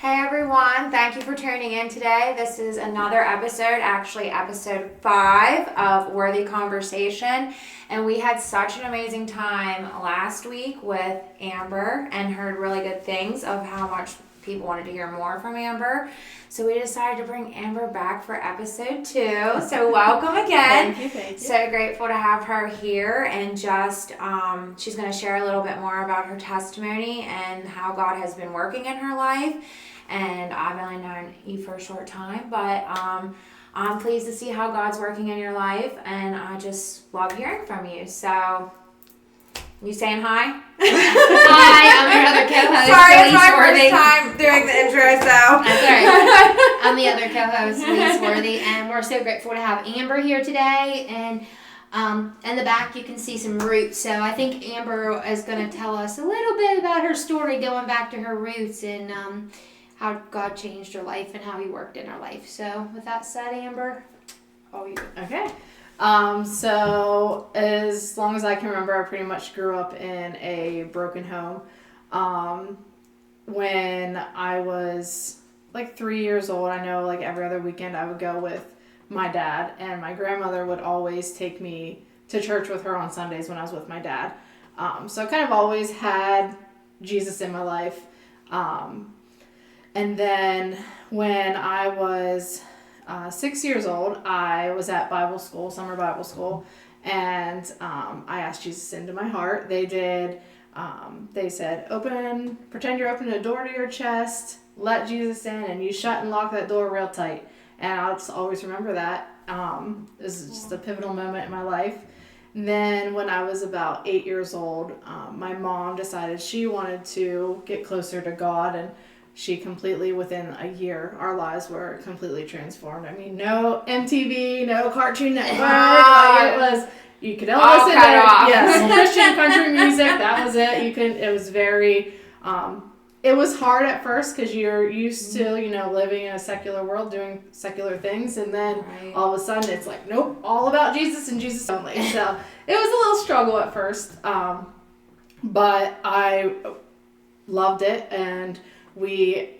Hey everyone, thank you for tuning in today. This is another episode, actually episode 5 of Worthy Conversation. And we had such an amazing time last week with Amber and heard really good things of how much people wanted to hear more from Amber. So we decided to bring Amber back for episode 2. So welcome again. Thank you. So grateful to have her here, and just she's going to share a little bit more about her testimony and how God has been working in her life. And I've only known you for a short time, but I'm pleased to see how God's working in your life, and I just love hearing from you. So, you saying hi? Hi, I'm your other co-host. Sorry, it's my Worthy. first time doing the intro, so. That's all right. I'm the other co-host, Lise Worthy, and we're so grateful to have Amber here today. And in the back, you can see some roots. So I think Amber is going to tell us a little bit about her story, going back to her roots and how God changed her life and how He worked in her life. So with that said, Amber, all you. Okay. So as long as I can remember, I pretty much grew up in a broken home. When I was like 3 years old, I know like every other weekend I would go with my dad, and my grandmother would always take me to church with her on Sundays when I was with my dad. So I kind of always had Jesus in my life. And then when I was 6 years old, I was at Bible school, summer Bible school, and I asked Jesus into my heart. They did. They said, pretend you're opening a door to your chest, let Jesus in, and you shut and lock that door real tight. And I'll just always remember that. This is just a pivotal moment in my life. And then when I was about 8 years old, my mom decided she wanted to get closer to God, and she completely, within a year, our lives were completely transformed. I mean, no MTV, no Cartoon Network. Like, it was, you could only listen to yes, Christian country music. That was it. It was very, it was hard at first because you're used to, living in a secular world, doing secular things. And then all of a sudden it's like, nope, all about Jesus and Jesus only. So it was a little struggle at first. But I loved it, and we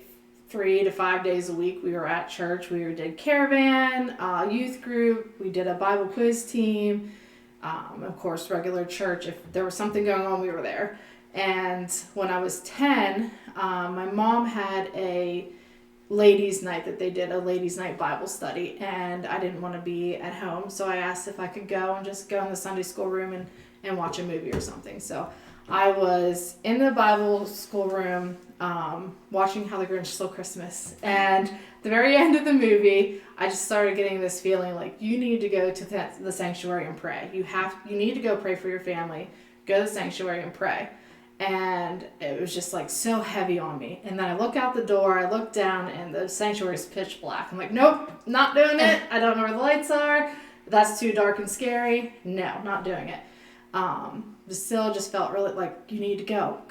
3 to 5 days a week we were at church. We did caravan, youth group, we did a Bible quiz team, of course regular church. If there was something going on, we were there. And when I was 10, my mom had a ladies' night that they did, a ladies' night Bible study, and I didn't want to be at home, so I asked if I could go and just go in the Sunday school room and watch a movie or something. So I was in the Bible school room watching How the Grinch Stole Christmas, and at the very end of the movie, I just started getting this feeling like, you need to go to the sanctuary and pray. You need to go pray for your family. Go to the sanctuary and pray. And it was just like so heavy on me. And then I look out the door, I look down, and the sanctuary is pitch black. I'm like, nope, not doing it. I don't know where the lights are. That's too dark and scary. No, not doing it. But still just felt really like, you need to go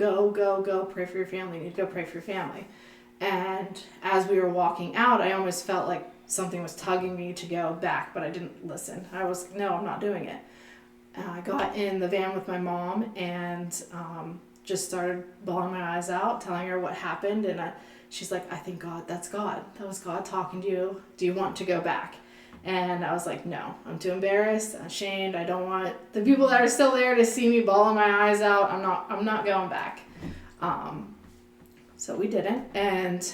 pray for your family. You need to go pray for your family. And as we were walking out, I almost felt like something was tugging me to go back, but I didn't listen. No, I'm not doing it. I got in the van with my mom and just started bawling my eyes out, telling her what happened. And she's like, I think that's God. That was God talking to you. Do you want to go back? And I was like, no, I'm too embarrassed, ashamed. I don't want the people that are still there to see me bawling my eyes out. I'm not going back. So we didn't. And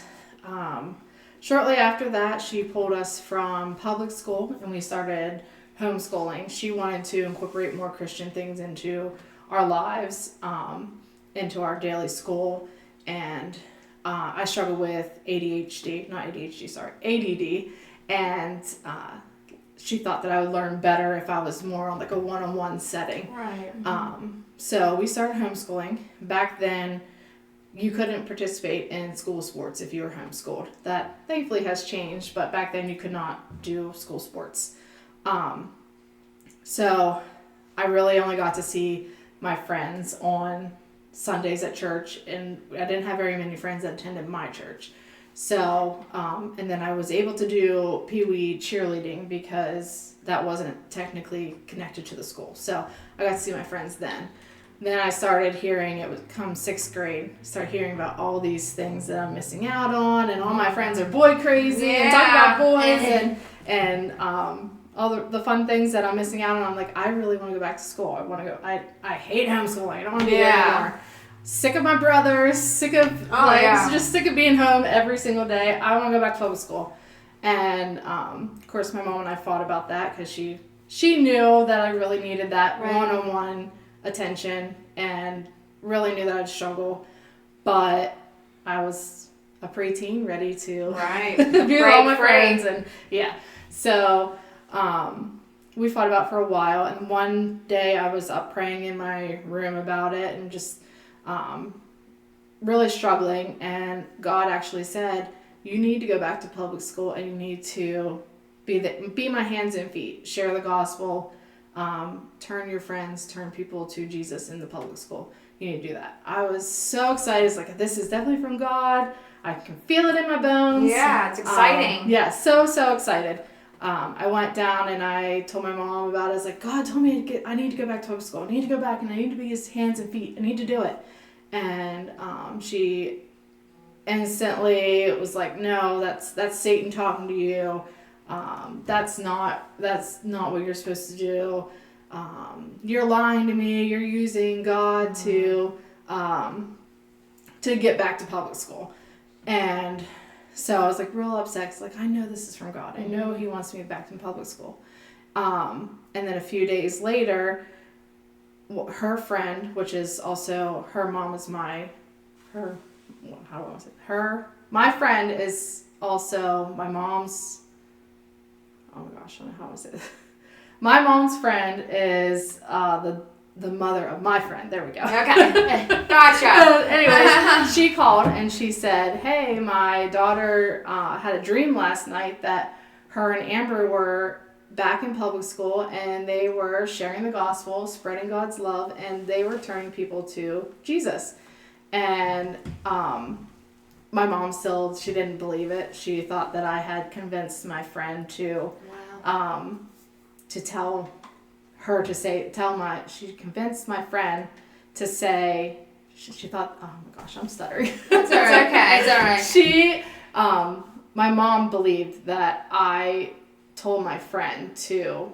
shortly after that, she pulled us from public school and we started homeschooling. She wanted to incorporate more Christian things into our lives, into our daily school. And I struggle with ADD. And she thought that I would learn better if I was more on like a one-on-one setting. Right. So we started homeschooling. Back then, you couldn't participate in school sports if you were homeschooled. That thankfully has changed, but back then you could not do school sports. So I really only got to see my friends on Sundays at church, and I didn't have very many friends that attended my church. So, and then I was able to do Pee Wee cheerleading because that wasn't technically connected to the school. So I got to see my friends then. then I started hearing, it would come 6th grade, I started hearing about all these things that I'm missing out on, and all my friends are boy crazy and talk about boys and all the fun things that I'm missing out on. I'm like, I really want to go back to school. I want to go. I hate homeschooling. I don't want to be there anymore. Sick of my brothers. Sick of just sick of being home every single day. I want to go back to public school. And of course, my mom and I fought about that because she knew that I really needed that one-on-one attention and really knew that I'd struggle. But I was a preteen ready to be with all my friends. And so we fought about it for a while. And one day I was up praying in my room about it and just really struggling. And God actually said, you need to go back to public school and you need to be my hands and feet, share the gospel, turn your friends, turn people to Jesus in the public school. You need to do that. I was so excited. It's like, this is definitely from God. I can feel it in my bones. Yeah, it's exciting. So excited. I went down and I told my mom about it. I was like, God told me I need to go back to public school. I need to go back and I need to be his hands and feet. I need to do it. And she instantly was like, no, that's Satan talking to you. That's not what you're supposed to do. You're lying to me. You're using God to get back to public school. And so I was like real upset. It's like, I know this is from God. I know he wants me back in public school. And then a few days later, her friend, which is also, her mom is my friend is also my mom's, oh my gosh, I don't know how I say this. My mom's friend is the mother of my friend. There we go. Okay. Gotcha. Anyways, she called and she said, hey, my daughter had a dream last night that her and Amber were back in public school and they were sharing the gospel, spreading God's love, and they were turning people to Jesus. And my mom she didn't believe it. She thought that I had convinced my friend to tell her she convinced my friend to say, she thought, oh my gosh, I'm stuttering. It's all right. Okay. It's all right. She, my mom believed that I told my friend to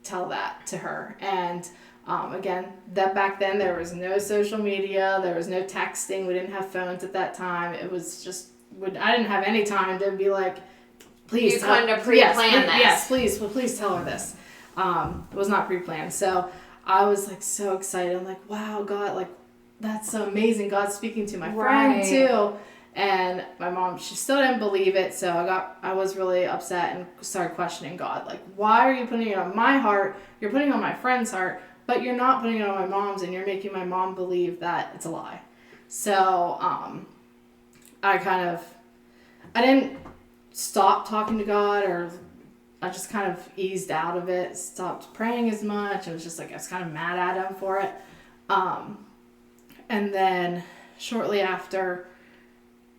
tell that to her. And again, that back then there was no social media, there was no texting, we didn't have phones at that time. It was just, I didn't have any time to be like, please. You couldn't have pre-planned this. Yes, please tell her this. It was not pre-planned. So I was like so excited. I'm like, wow, God, like that's so amazing. God's speaking to my friend too. And my mom, she still didn't believe it. So I was really upset and started questioning God. Like, why are you putting it on my heart? You're putting it on my friend's heart, but you're not putting it on my mom's, and you're making my mom believe that it's a lie. So I didn't stop talking to God, or I just kind of eased out of it, stopped praying as much. I was just like, I was kind of mad at him for it. And then shortly after,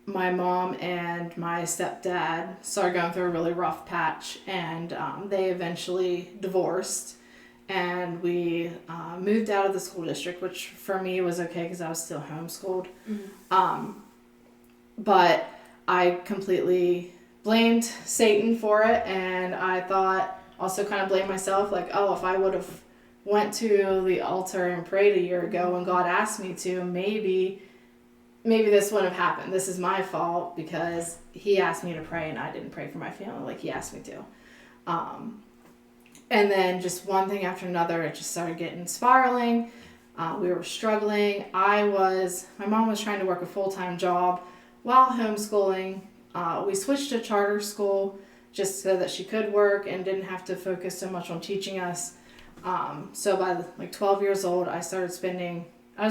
my mom and my stepdad started going through a really rough patch, and they eventually divorced, and we moved out of the school district, which for me was okay because I was still homeschooled. Mm-hmm. But I completely blamed Satan for it, and I thought, also kind of blamed myself, like, oh, if I would have went to the altar and prayed a year ago when God asked me to, maybe this wouldn't have happened. This is my fault because he asked me to pray and I didn't pray for my family like he asked me to. And then just one thing after another, it just started getting spiraling. We were struggling. My mom was trying to work a full-time job while homeschooling. We switched to charter school just so that she could work and didn't have to focus so much on teaching us. So by 12 years old, I was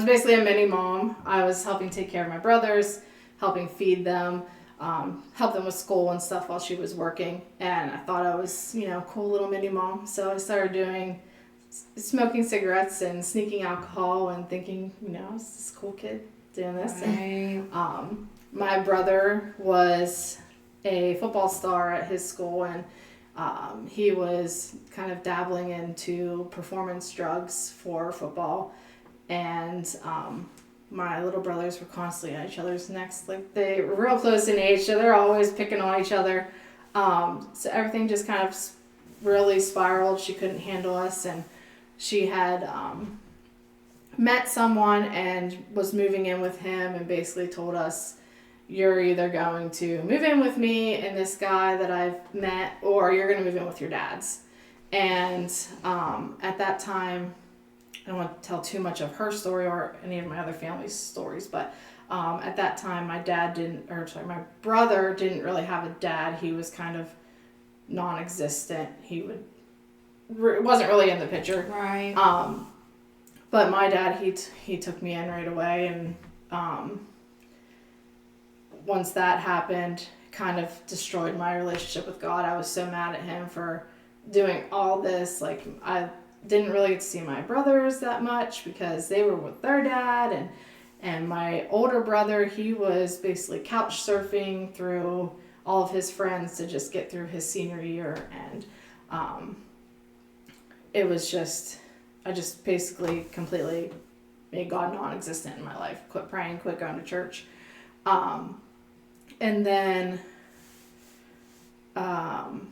basically a mini mom. I was helping take care of my brothers, helping feed them, help them with school and stuff while she was working. And I thought I was, a cool little mini mom. So I started smoking cigarettes and sneaking alcohol and thinking, I was this cool kid doing this. Right. And, my brother was a football star at his school, and he was kind of dabbling into performance drugs for football. and my little brothers were constantly on each other's necks. Like, they were real close in age, so they're always picking on each other. So everything just kind of really spiraled. She couldn't handle us, and she had met someone and was moving in with him, and basically told us, you're either going to move in with me and this guy that I've met, or you're going to move in with your dad's. And at that time, I don't want to tell too much of her story or any of my other family's stories, but at that time, my brother didn't really have a dad. He was kind of non-existent. He wasn't really in the picture. Right. But my dad, he took me in right away, and once that happened, kind of destroyed my relationship with God. I was so mad at him for doing all this. Like, I didn't really get to see my brothers that much because they were with their dad, and my older brother, he was basically couch surfing through all of his friends to just get through his senior year, and it was just, I just basically completely made God non-existent in my life. Quit praying, quit going to church. And then, what do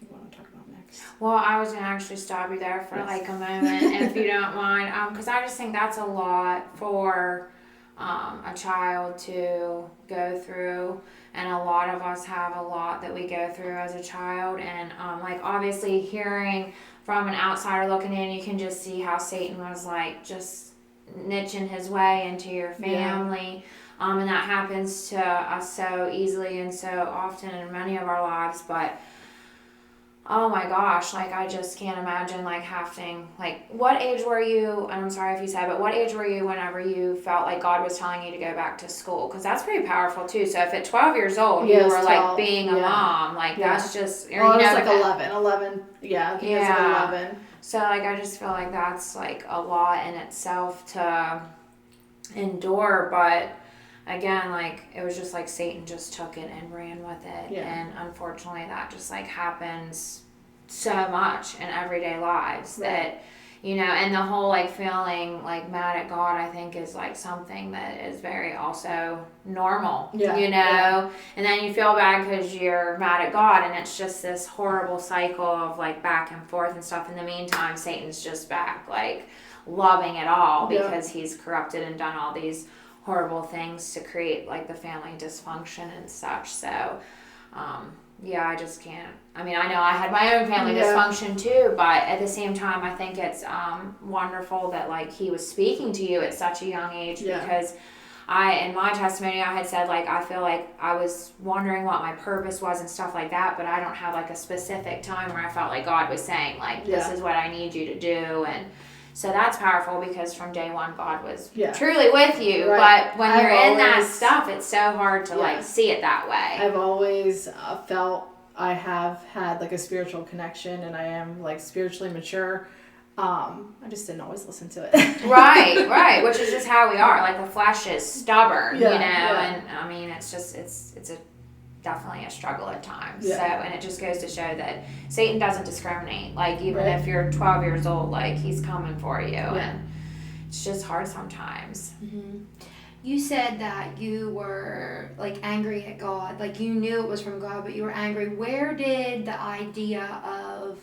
you want to talk about next? Well, I was going to actually stop you there for like a moment, if you don't mind, because I just think that's a lot for a child to go through, and a lot of us have a lot that we go through as a child, and like, obviously hearing from an outsider looking in, you can just see how Satan was like just niching his way into your family. Yeah. And that happens to us so easily and so often in many of our lives, but oh my gosh, like, I just can't imagine like having, like, what age were you, and I'm sorry if you said, but what age were you whenever you felt like God was telling you to go back to school? Because that's pretty powerful too. So if at 12 years old you were 12, like being a mom, like that's just, or, well, it was like 11, yeah, I think it was like 11. So like, I just feel like that's like a lot in itself to endure, but again, like, it was just like Satan just took it and ran with it. Yeah. And unfortunately that just like happens so much in everyday lives. Right. That, you know, and the whole like feeling like mad at God, I think, is like something that is very also normal. Yeah. You know. Yeah. And then you feel bad because you're mad at God, and it's just this horrible cycle of like back and forth and stuff. In the meantime, Satan's just back like loving it all because he's corrupted and done all these horrible things to create like the family dysfunction and such. So yeah, I just can't. I mean, I know I had my own family dysfunction too, but at the same time, I think it's wonderful that like he was speaking to you at such a young age, because in my testimony, I had said like, I feel like I was wondering what my purpose was and stuff like that, but I don't have like a specific time where I felt like God was saying like, this is what I need you to do. And so that's powerful, because from day one, God was truly with you. Right. But when you're in that stuff, it's so hard to like see it that way. I've always felt I have had like a spiritual connection, and I am like spiritually mature. I just didn't always listen to it. Right. Which is just how we are. Like, the flesh is stubborn, you know. Yeah. And I mean, it's just it's definitely a struggle at times. Yeah. So, and it just goes to show that Satan doesn't discriminate. Like, even if you're 12 years old, like, he's coming for you. Yeah. And it's just hard sometimes. Mm-hmm. You said that you were, like, angry at God. Like, you knew it was from God, but you were angry. Where did the idea of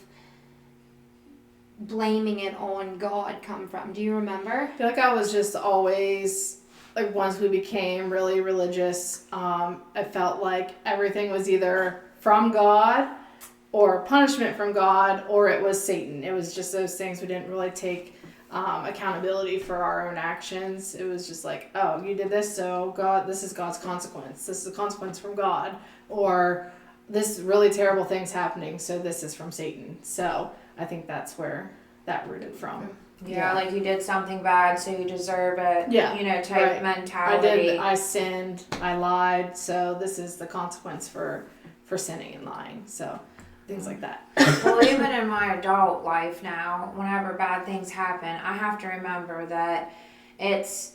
blaming it on God come from? Do you remember? I feel like I was just always... Like, once we became really religious, I felt like everything was either from God or punishment from God, or it was Satan. It was just those things. We didn't really take accountability for our own actions. It was just like, oh, you did this, so God, this is God's consequence. This is a consequence from God. Or this really terrible thing's happening, so this is from Satan. So I think that's where that rooted from. Yeah, like you did something bad, so you deserve it. Yeah, you know, type mentality. I sinned, I lied, so this is the consequence for sinning and lying. So things like that. Well, even in my adult life now, whenever bad things happen, I have to remember that it's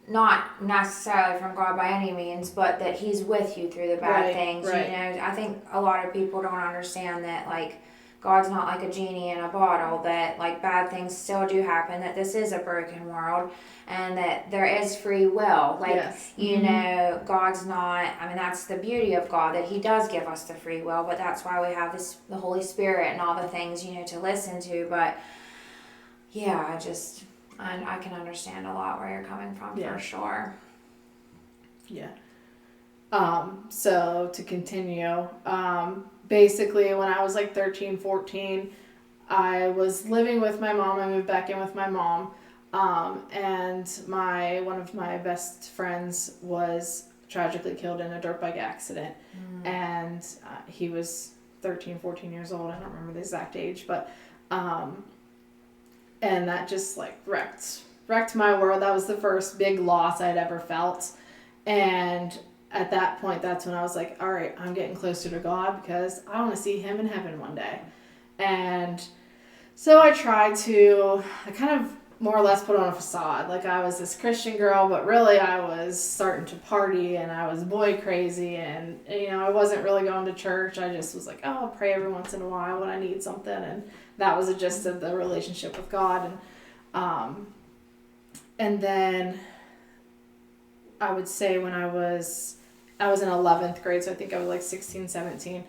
not necessarily from God by any means, but that He's with you through the bad things. Right. You know, I think a lot of people don't understand that, like, God's not like a genie in a bottle, that like bad things still do happen, that this is a broken world, and that there is free will. Like, Yes. you know, God's not, I mean, that's the beauty of God, that he does give us the free will, but that's why we have the Holy Spirit and all the things, you know, to listen to. But yeah, I can understand a lot where you're coming from, Yeah. for sure. Yeah. So to continue, basically when I was like 13, 14, I was living with my mom. I moved back in with my mom. And one of my best friends was tragically killed in a dirt bike accident. And he was 13, 14 years old. I don't remember the exact age, but and that just like wrecked my world. That was the first big loss I'd ever felt. And at that point, that's when I was like, all right, I'm getting closer to God because I want to see him in heaven one day. And so I kind of more or less put on a facade. Like I was this Christian girl, but really I was starting to party and I was boy crazy. And, you know, I wasn't really going to church. I just was like, oh, I'll pray every once in a while when I need something. And that was the gist of the relationship with God. And then I would say when I was in 11th grade, so I think I was like 16, 17,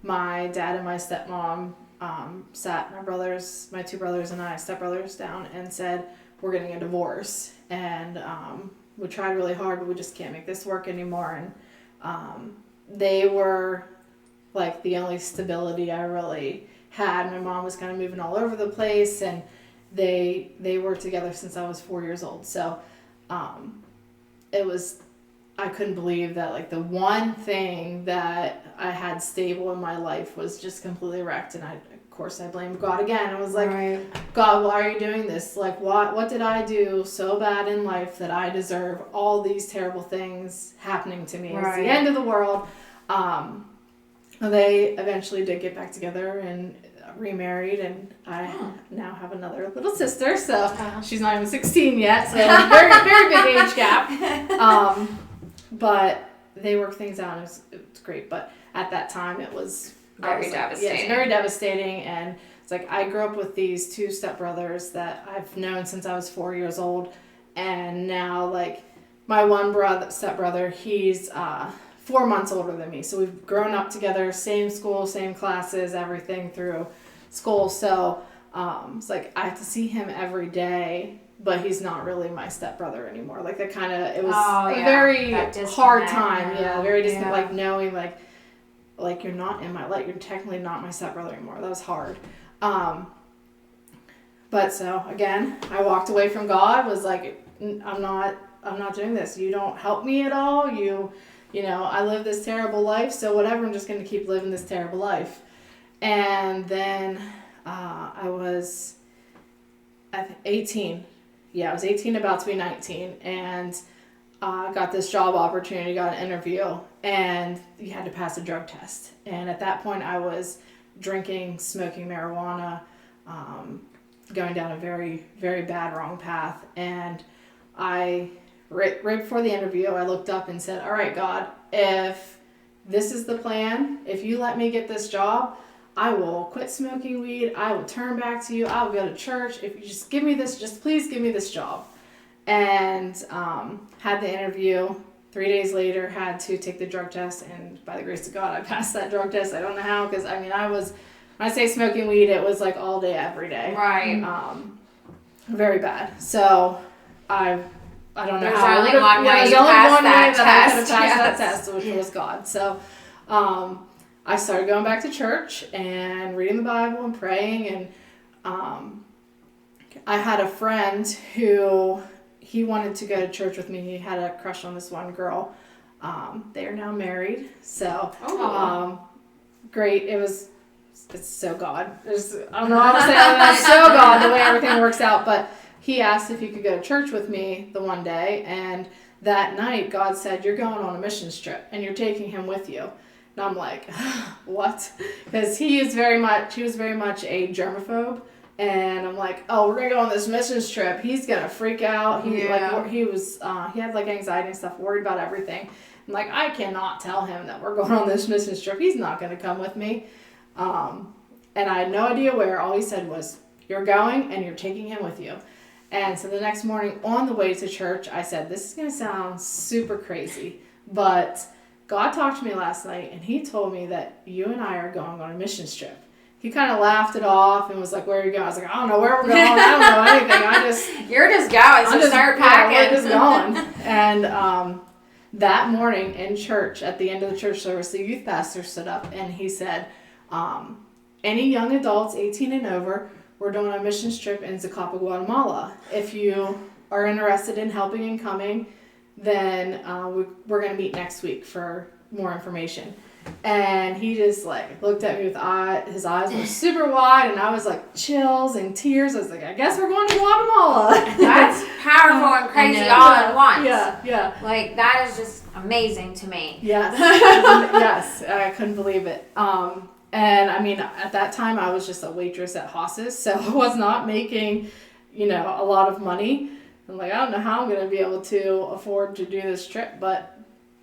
my dad and my stepmom sat my two brothers and I, stepbrothers, down and said, we're getting a divorce. And we tried really hard, but we just can't make this work anymore. And they were like the only stability I really had. My mom was kind of moving all over the place, and they were together since I was 4 years old. So I couldn't believe that like the one thing that I had stable in my life was just completely wrecked. And of course I blamed God again. I was like, Right. God, why are you doing this? Like what did I do so bad in life that I deserve all these terrible things happening to me? Right. It's the end of the world. They eventually did get back together and remarried, and I now have another little sister, so she's not even 16 yet, so very, very big age gap. But they worked things out, and it was great. But at that time, it was Very devastating. Yes, very devastating. And it's like I grew up with these two stepbrothers that I've known since I was 4 years old, and now like my one stepbrother, he's 4 months older than me, so we've grown up together, same school, same classes, everything through school. So it's like I have to see him every day, but he's not really my stepbrother anymore. Like that kind of, it was a very hard time. Yeah, very distant. Like knowing like you're not in my life. You're technically not my stepbrother anymore. That was hard. But so again, I walked away from God. Was like, I'm not doing this. You don't help me at all. You know, I live this terrible life. So whatever. I'm just going to keep living this terrible life. And then I was 18. Yeah, I was 18, about to be 19, and got this job opportunity, got an interview, and you had to pass a drug test. And at that point, I was drinking, smoking marijuana, going down a very, very bad, wrong path. And right before the interview, I looked up and said, all right, God, if this is the plan, if you let me get this job, I will quit smoking weed. I will turn back to you. I will go to church. If you just give me this, just please give me this job. And had the interview. 3 days later, had to take the drug test. And by the grace of God, I passed that drug test. I don't know how, because I mean, when I say smoking weed, it was like all day, every day. Right. Very bad. So I don't know There's how. only one way there's you only passed one way that that I could have test, passed yes. that test, which was God. So I started going back to church and reading the Bible and praying. And I had a friend who, he wanted to go to church with me. He had a crush on this one girl. They are now married. So great. It's so God. I don't know how to say that. It's so God, the way everything works out. But he asked if he could go to church with me the one day. And that night, God said, you're going on a missions trip and you're taking him with you. And I'm like, what? Because he was very much a germaphobe. And I'm like, oh, we're going to go on this missions trip. He's going to freak out. He had like anxiety and stuff, worried about everything. I'm like, I cannot tell him that we're going on this missions trip. He's not going to come with me. And I had no idea where. All he said was, "You're going and you're taking him with you." And so the next morning on the way to church, I said, this is going to sound super crazy, but God talked to me last night and he told me that you and I are going on a missions trip. He kind of laughed it off and was like, "Where are you going?" I was like, "I don't know where we're going. I don't know anything. You're just going, so start packing." Yeah, we're just going. And that morning in church, at the end of the church service, the youth pastor stood up and he said, any young adults 18 and over, we're doing a missions trip in Zacapa, Guatemala. If you are interested in helping and coming, then we're going to meet next week for more information. And he just like looked at me with his eyes were super wide, and I was like chills and tears. I was like, I guess we're going to Guatemala. That's powerful and crazy all at once. Yeah. Like, that is just amazing to me. Yes. Yes. I couldn't believe it. And I mean, at that time I was just a waitress at Haas's, so I was not making, a lot of money. I'm like, I don't know how I'm going to be able to afford to do this trip, but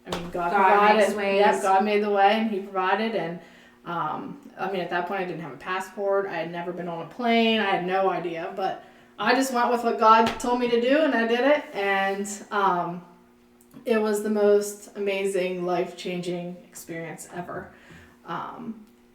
I mean, God provided. Makes ways. Yeah, God made the way and he provided. And at that point I didn't have a passport. I had never been on a plane. I had no idea, but I just went with what God told me to do and I did it. And it was the most amazing, life-changing experience ever.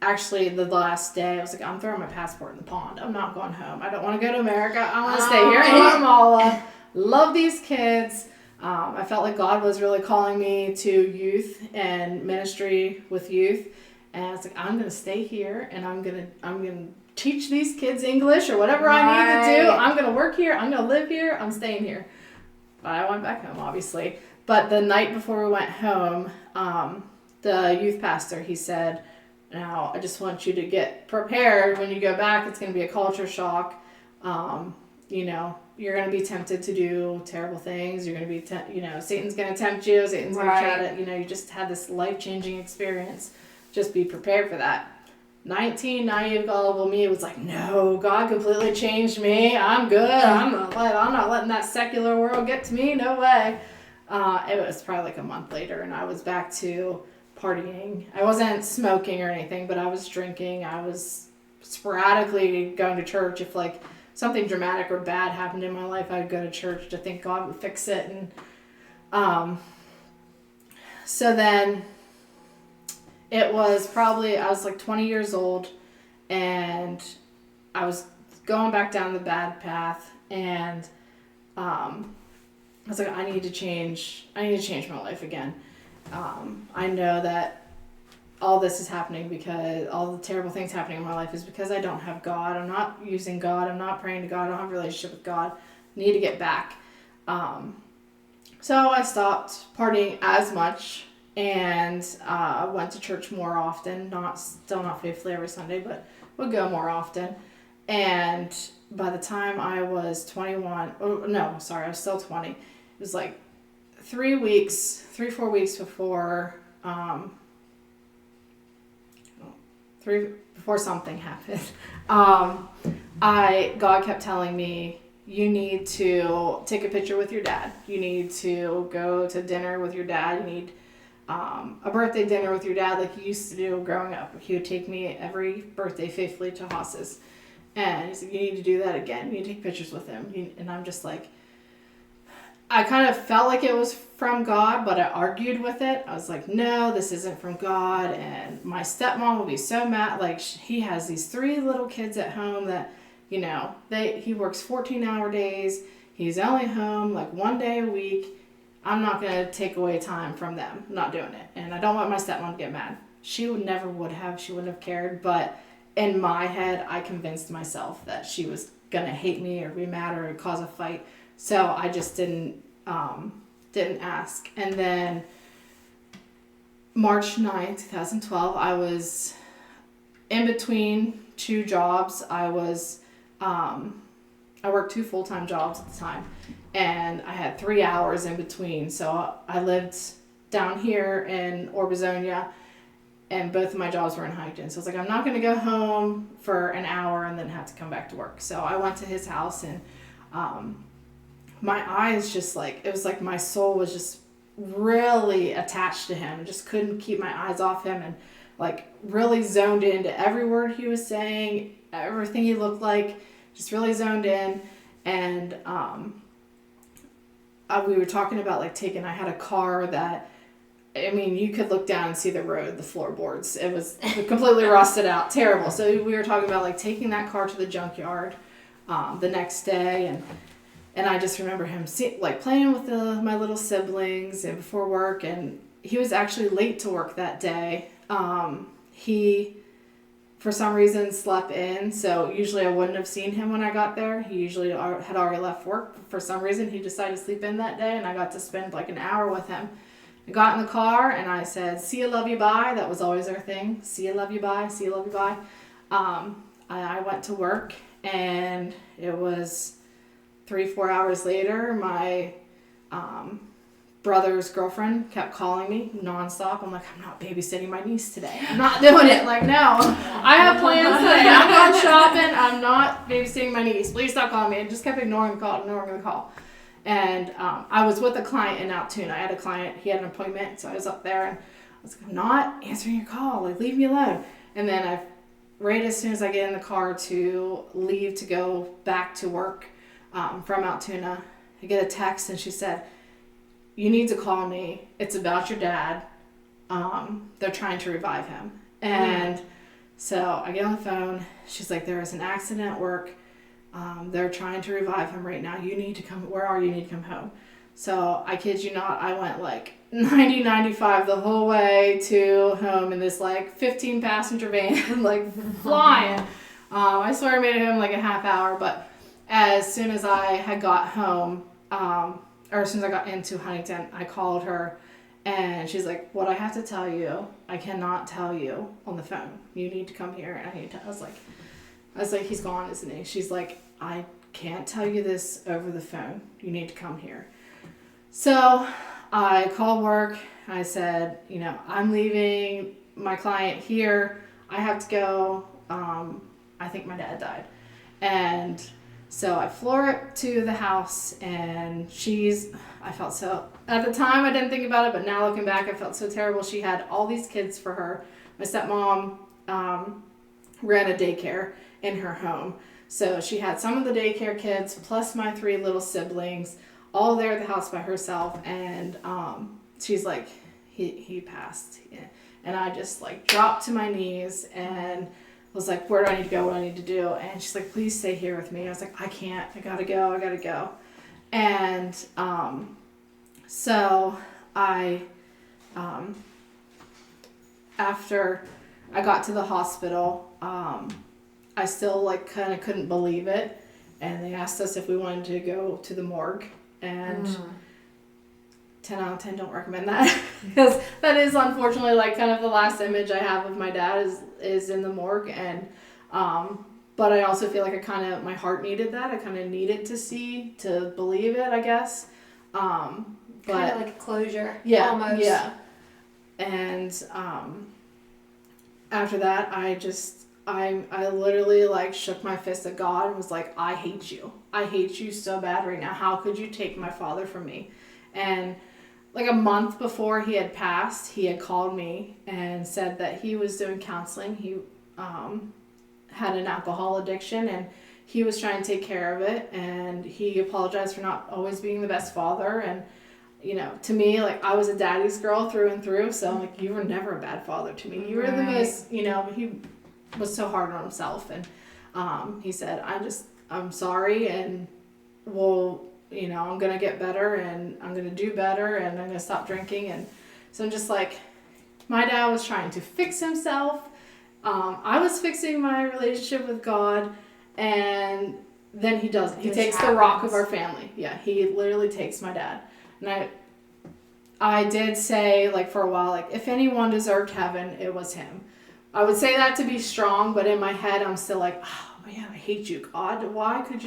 Actually, the last day, I was like, I'm throwing my passport in the pond. I'm not going home. I don't want to go to America. I want to stay here in Guatemala. Love these kids. I felt like God was really calling me to youth and ministry with youth. And I was like, I'm going to stay here and I'm going to teach these kids English or whatever I need to do. I'm going to work here. I'm going to live here. I'm staying here. But I went back home, obviously. But the night before we went home, the youth pastor, he said, "Now, I just want you to get prepared. When you go back, it's going to be a culture shock. You're going to be tempted to do terrible things. You're going to be, Satan's going to tempt you. Satan's going to try to, you just had this life-changing experience. Just be prepared for that." 19, naive, gullible me was like, no, God completely changed me. I'm good. I'm not letting that secular world get to me. No way. It was probably like a month later, and I was back to partying. I wasn't smoking or anything, but I was drinking. I was sporadically going to church. If like something dramatic or bad happened in my life, I'd go to church to think God would fix it. And so then it was probably, I was like 20 years old, and I was going back down the bad path, and I was like, I need to change my life again. I know that all this is happening because all the terrible things happening in my life is because I don't have God. I'm not using God. I'm not praying to God. I don't have a relationship with God. I need to get back. So I stopped partying as much and went to church more often. Still not faithfully every Sunday, but would go more often. And by the time I was 21, I was still 20. It was like 4 weeks before before something happened. God kept telling me, you need to take a picture with your dad. You need to go to dinner with your dad. You need a birthday dinner with your dad like you used to do growing up. He would take me every birthday faithfully to Haas's. And he said, you need to do that again. You need to take pictures with him. And I'm just like, I kind of felt like it was from God, but I argued with it. I was like, no, this isn't from God. And my stepmom will be so mad. Like, he has these 3 little kids at home that, he works 14-hour days. He's only home like 1 day a week. I'm not going to take away time from them. I'm not doing it. And I don't want my stepmom to get mad. She wouldn't have cared. But in my head, I convinced myself that she was going to hate me or be mad or cause a fight. So I just didn't ask. And then March 9th, 2012, I was in between 2 jobs. I worked 2 full-time jobs at the time, and I had 3 hours in between. So I lived down here in Orbezonia, and both of my jobs were in Huntington. So I was like, I'm not going to go home for an hour and then have to come back to work. So I went to his house, and my eyes just it was like my soul was just really attached to him. I just couldn't keep my eyes off him. And like really zoned into every word he was saying, everything he looked like, just really zoned in. And we were talking about like I had a car that, I mean, you could look down and see the road, the floorboards. It was completely rusted out, terrible. So we were talking about like taking that car to the junkyard the next day, and I just remember him like playing with my little siblings and before work, and he was actually late to work that day. He, for some reason, slept in, so usually I wouldn't have seen him when I got there. He usually had already left work. For some reason, he decided to sleep in that day, and I got to spend like an hour with him. I got in the car, and I said, "See you, love you, bye." That was always our thing. See you, love you, bye. See you, love you, bye. I went to work, and it was 3-4 hours later, my brother's girlfriend kept calling me nonstop. I'm like, "I'm not babysitting my niece today. I'm not doing it." Like, no, I have plans today. I'm going shopping. I'm not babysitting my niece. Please stop calling me. I just kept ignoring the call. And I was with a client in Altoona. I had a client, he had an appointment, so I was up there, and I was like, "I'm not answering your call. Like, leave me alone." And then right as soon as I get in the car to leave to go back to work from Altoona, I get a text, and she said, "You need to call me. It's about your dad. They're trying to revive him." And so I get on the phone. She's like, "There is an accident at work. They're trying to revive him right now. You need to come. Where are you? You need to come home." So I kid you not, I went like 90, 95 the whole way to home in this like 15 passenger van, like flying. I swear I made it home like a half hour, but as soon as I had got home, or as soon as I got into Huntington, I called her, and she's like, "What I have to tell you, I cannot tell you on the phone. You need to come here." And I was like, "He's gone, isn't he?" She's like, "I can't tell you this over the phone. You need to come here." So I called work. I said, "I'm leaving my client here. I have to go. I think my dad died." And so I floor it to the house, and I felt so, at the time I didn't think about it, but now looking back, I felt so terrible. She had all these kids for her. My stepmom ran a daycare in her home. So she had some of the daycare kids plus my 3 little siblings all there at the house by herself. And she's like, he passed. And I just like dropped to my knees and was like, "Where do I need to go? What do I need to do?" And she's like, "Please stay here with me." I was like, "I can't. I gotta go. And so I, after I got to the hospital, I still like kind of couldn't believe it, and they asked us if we wanted to go to the morgue, and 10 out of 10 don't recommend that because that is unfortunately like kind of the last image I have of my dad is in the morgue, and but I also feel like my heart needed that. I kind of needed to believe it, I guess. But kind of like a closure. Yeah, almost. yeah. And after that, I literally like shook my fist at God and was like, "I hate you. I hate you so bad right now. How could you take my father from me?" And like a month before he had passed, he had called me and said that he was doing counseling. He had an alcohol addiction, and he was trying to take care of it, and he apologized for not always being the best father. And to me, like, I was a daddy's girl through and through, so I'm like, "You were never a bad father to me. You were the most," he was so hard on himself. And he said, I'm sorry, and I'm going to get better, and I'm going to do better, and I'm going to stop drinking. And so I'm just like, my dad was trying to fix himself. I was fixing my relationship with God, and then he doesn't. He takes the rock of our family. Yeah, he literally takes my dad. And I did say, like, for a while, like, if anyone deserved heaven, it was him. I would say that to be strong, but in my head, I'm still like, "Oh man, I hate you, God. Why did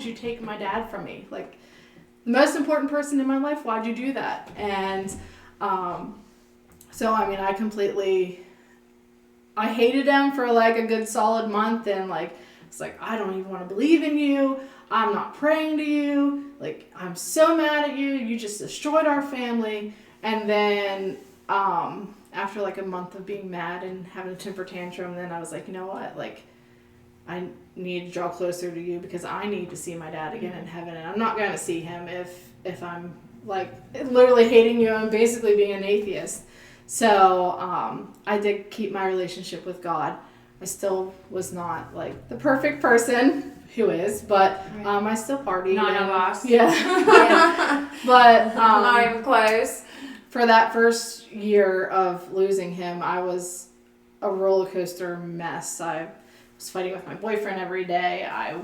you take my dad from me? Like, the most important person in my life, why'd you do that?" And so, I mean, I hated him for like a good solid month, and like, it's like, "I don't even want to believe in you. I'm not praying to you. Like, I'm so mad at you. You just destroyed our family." And then after like a month of being mad and having a temper tantrum, then I was like, you know what, like I need to draw closer to you because I need to see my dad again in heaven, and I'm not going to see him if I'm like literally hating you and basically being an atheist. So I did keep my relationship with God. I still was not like the perfect person who is, but I still partied. None of us. Yeah. Yeah. But Not even close. for that first year of losing him, I was a roller coaster mess. I was fighting with my boyfriend every day. I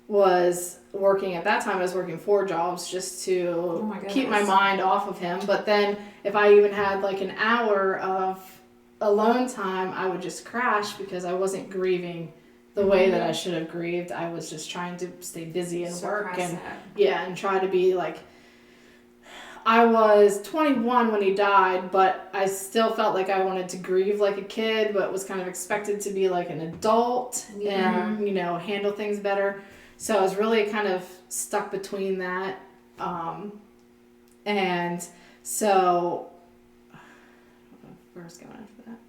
was working at that time. I was working 4 jobs just to keep my mind off of him. But then, if I even had like an hour of alone time, I would just crash because I wasn't grieving the way that I should have grieved. I was just trying to stay busy and work and and try to be like. I was 21 when he died, but I still felt like I wanted to grieve like a kid, but was kind of expected to be like an adult and, you know, handle things better. So I was really kind of stuck between that. And so, where's going after that?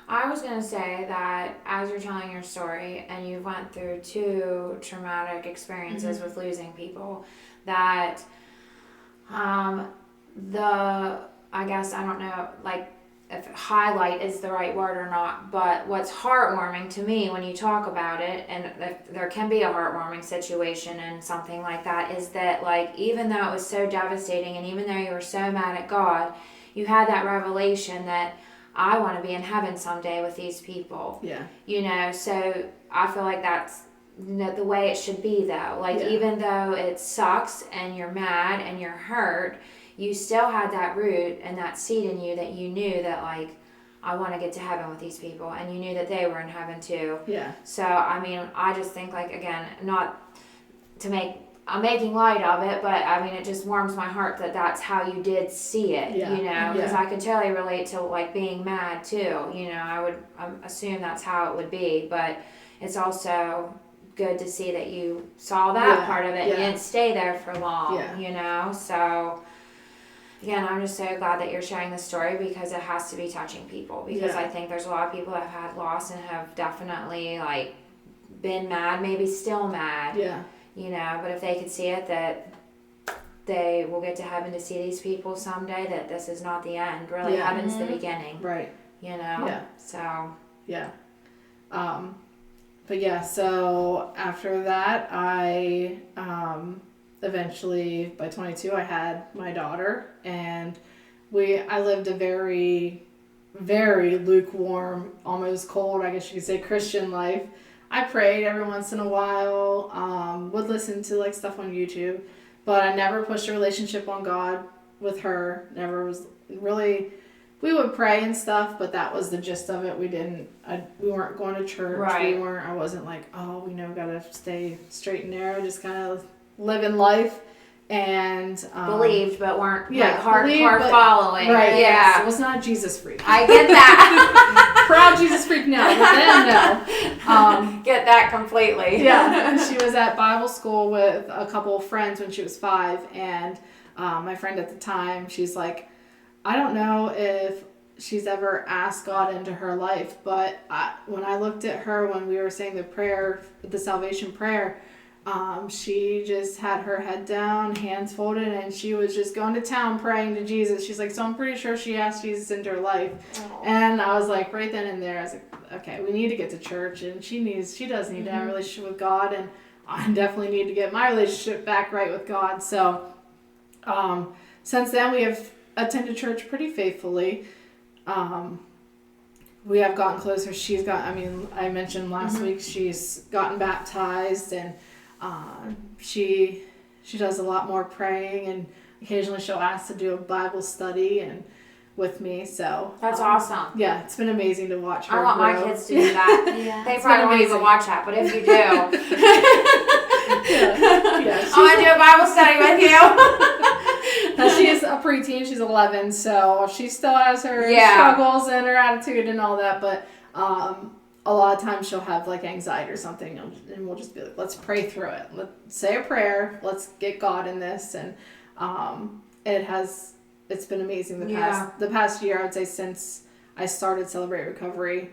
I was going to say that as you're telling your story and you went through 2 traumatic experiences with losing people, that I guess, I don't know, like, if highlight is the right word or not, but what's heartwarming to me when you talk about it, and there can be a heartwarming situation and something like that, is that, like, even though it was so devastating and even though you were so mad at God, you had that revelation that I want to be in heaven someday with these people. Yeah. You know, so I feel like that's the way it should be, though. Like, even though it sucks and you're mad and you're hurt, you still had that root and that seed in you that you knew that, like, I want to get to heaven with these people, and you knew that they were in heaven too. Yeah. So, I mean, I just think, like, again, not to I'm making light of it, but I mean, it just warms my heart that that's how you did see it, you know, because I could totally relate to, like, being mad too, you know. I would assume that's how it would be, but it's also good to see that you saw that part of it and you didn't stay there for long, you know. So again, I'm just so glad that you're sharing this story because it has to be touching people, because I think there's a lot of people that have had loss and have definitely, like, been mad, maybe still mad, you know, but if they could see it, that they will get to heaven to see these people someday, that this is not the end, really. Heaven's the beginning, right? You know. So but yeah, so after that, I eventually, by 22, I had my daughter, and I lived a very, very lukewarm, almost cold, I guess you could say, Christian life. I prayed every once in a while, would listen to, like, stuff on YouTube, but I never pushed a relationship on God with her. Never was really. We would pray and stuff, but that was the gist of it. We weren't going to church. Right. I wasn't like, oh, gotta stay straight and narrow, just kind of living life. And believed, but weren't like believed, hardcore following. Right. Yeah. Yes, it was not a Jesus freak. I get that. Proud Jesus freak now, but then no. Get that completely. Yeah. She was at Bible school with a couple of friends when she was 5, and my friend at the time, she's like, I don't know if she's ever asked God into her life, but when I looked at her when we were saying the prayer, the salvation prayer, she just had her head down, hands folded, and she was just going to town praying to Jesus. She's like, so I'm pretty sure she asked Jesus into her life. Aww. And I was like, right then and there, I was like, okay, we need to get to church, and she does need to have a relationship with God, and I definitely need to get my relationship back right with God. So since then, we have attended church pretty faithfully. We have gotten closer. I mentioned last week, she's gotten baptized, and she does a lot more praying, and occasionally she'll ask to do a Bible study and with me. So that's awesome. Yeah, it's been amazing to watch her I want grow. my kids to do that. They probably won't even watch that, but if you do, I want to do a Bible study with you. Now, she is a preteen. She's 11, so she still has her struggles and her attitude and all that, but a lot of times she'll have, like, anxiety or something, and we'll just be like, let's pray through it. Let's say a prayer. Let's get God in this, and it has it's been amazing Yeah. the past year. I would say since I started Celebrate Recovery,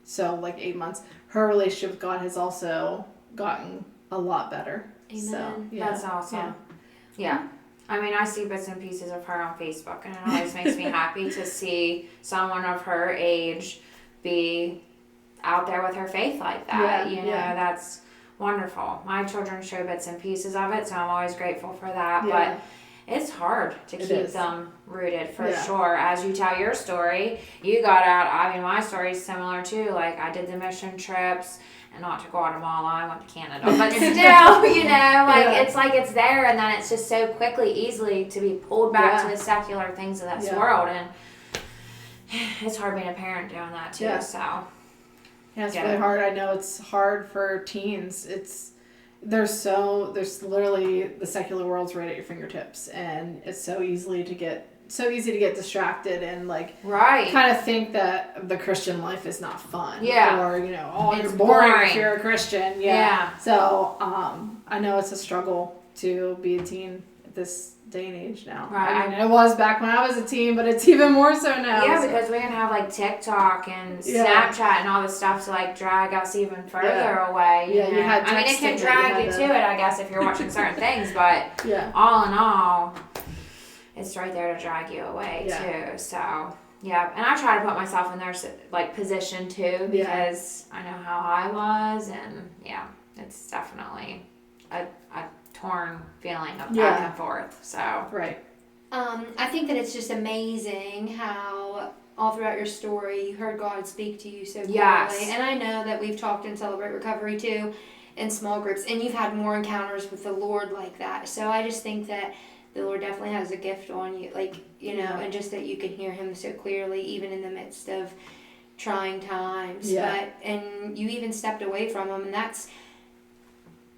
so like 8 months, her relationship with God has also gotten a lot better. Amen. So, yeah. That's awesome. Yeah. Yeah. I mean, I see bits and pieces of her on Facebook, and it always makes me happy to see someone of her age be out there with her faith like that. Yeah, You know, yeah. that's wonderful. My children show bits and pieces of it, so I'm always grateful for that. Yeah. But it's hard to It keep is. them rooted for Yeah. sure. As you tell your story, you got out. I mean, my story's similar too. Like, I did the mission trips. And not to Guatemala, I went to Canada. But still, you know, like Yeah. it's like it's there, and then it's just so quickly, easily to be pulled back to Yeah. the secular things of this Yeah. world. And it's hard being a parent doing that too. Yeah. So, Yeah, it's Yeah. really hard. I know it's hard for teens. There's literally the secular world's right at your fingertips, and it's so easy to get distracted and like right. kind of think that the Christian life is not fun. Yeah. Or It's you're boring boring. if you're a Christian. Yeah. So I know it's a struggle to be a teen at this day and age now. Right. I mean, it was back when I was a teen, but it's even more so now. Yeah, so- because we're gonna have like TikTok and Yeah. Snapchat and all this stuff to like drag us even further Yeah. away. Yeah, you know? had I mean, it can texting that you drag had you to- to it, I guess, if you're watching certain things, but Yeah. all in all, it's right there to drag you away Yeah. too. So yeah, and I try to put myself in their like position too, because I know how I was, and yeah, it's definitely a torn feeling of back Yeah. and forth. So Right. I think that it's just amazing how all throughout your story you heard God speak to you so clearly. Yes. And I know that we've talked in Celebrate Recovery too, in small groups, and you've had more encounters with the Lord like that. So I just think that the Lord definitely has a gift on you, like, you know, Yeah. and just that you can hear Him so clearly, even in the midst of trying times. Yeah. And you even stepped away from Him, and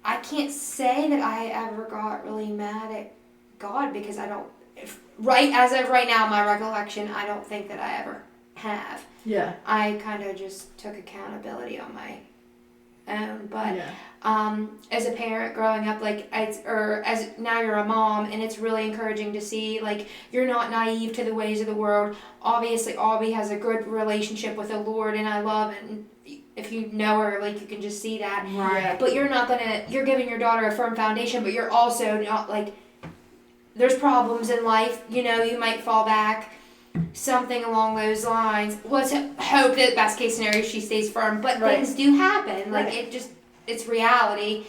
I can't say that I ever got really mad at God, because I don't, as of right now, my recollection, I don't think that I ever have. Yeah. I kind of just took accountability on my own, but Yeah. as a parent growing up, like as now you're a mom, and it's really encouraging to see, like, you're not naive to the ways of the world. Obviously, Aubrey has a good relationship with the Lord, and I love it. And if you know her, like, you can just see that. right. But you're giving your daughter a firm foundation, but you're also not, like, there's problems in life, you know, you might fall back, something along those lines. Let's hope that best case scenario she stays firm, but Right. things do happen. Like, Right. it's reality.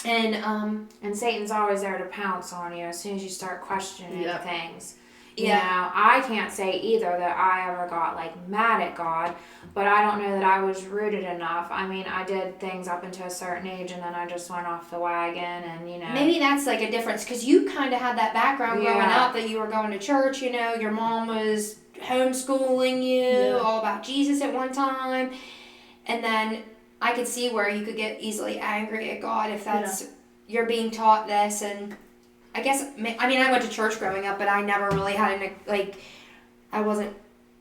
And, And Satan's always there to pounce on you as soon as you start questioning Yep. things. Yeah. You know, I can't say either that I ever got like mad at God, but I don't know that I was rooted enough. I mean, I did things up until a certain age, and then I just went off the wagon, and you know. maybe that's like a difference, because you kind of had that background growing Yeah. up, that you were going to church, you know, your mom was homeschooling you, Yeah. all about Jesus at one time. And then I could see where you could get easily angry at God if that's, you're being taught this. And I guess, I mean, I went to church growing up, but I never really had I wasn't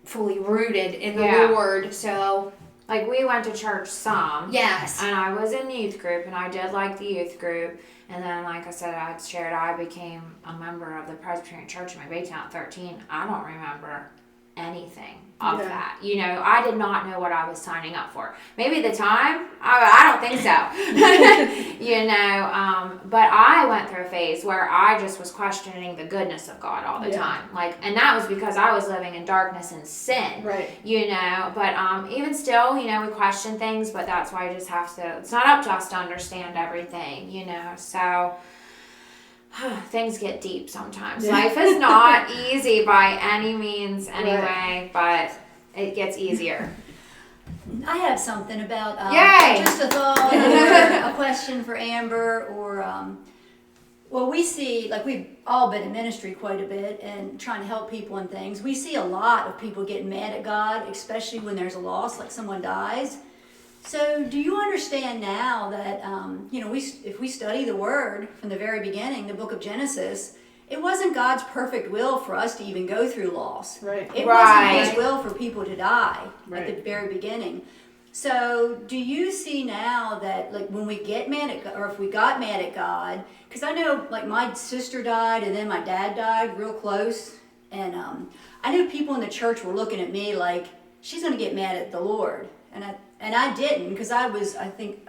fully rooted in the Yeah. Lord, so. Like, we went to church some. Yes. And I was in youth group, and I did like the youth group. And then, like I said, I shared, I became a member of the Presbyterian Church in my Baytown at 13. I don't remember anything of Yeah. that. You know, I did not know what I was signing up for. Maybe at the time, I don't think so. You know, but I went through a phase where I just was questioning the goodness of God all the Yeah. time. Like, and that was because I was living in darkness and sin. Right. You know, but even still, you know, we question things, but that's why you just have to, it's not up to us to understand everything, you know, so things get deep sometimes. Yeah. Life is not easy by any means anyway, but it gets easier. I have something about Yay! just a thought or a question for Amber, or well, we see, like, we've all been in ministry quite a bit and trying to help people and things. We see a lot of people getting mad at God, especially when there's a loss, like someone dies. So, do you understand now that you know, if we study the Word from the very beginning, the book of Genesis, it wasn't God's perfect will for us to even go through loss. Right. It Right. wasn't His will for people to die at Right. the very beginning. So, do you see now that, like, when we get mad at God, or if we got mad at God, because I know, like, my sister died and then my dad died real close And I knew people in the church were looking at me like, she's going to get mad at the Lord. And I didn't, because I